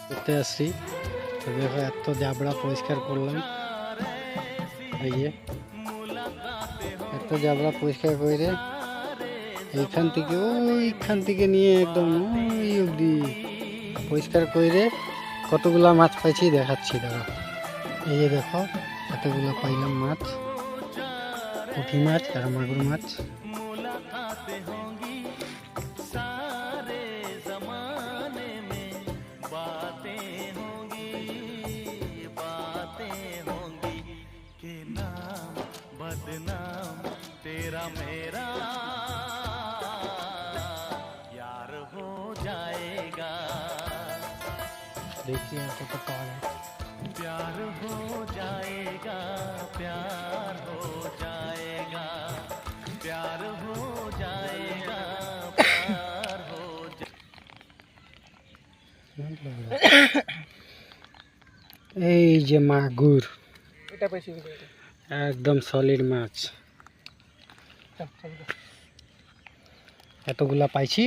করতে আসছি। তো দেখো এত জাবড়া পরিষ্কার করলাম, এই যে এত জাবড়া পরিষ্কার করে এইখান থেকে ওইখান থেকে নিয়ে একদম ওই অবধি পরিষ্কার করে কতগুলা মাছ পাইছি দেখাচ্ছি। দেখো এই যে দেখো এতগুলো পাইলাম মাছ, পুঁটি মাছ আর মাগুর মাছ। तेरा मेरा यार हो जाएगा, देखिए यहाँ पे तो है, प्यार हो जाएगा, प्यार हो जाएगा, प्यार हो जाएगा, प्यार हो এই যে মাগুর এটা পাইছি একদম সলিড মাছ, এতগুলা পাইছি।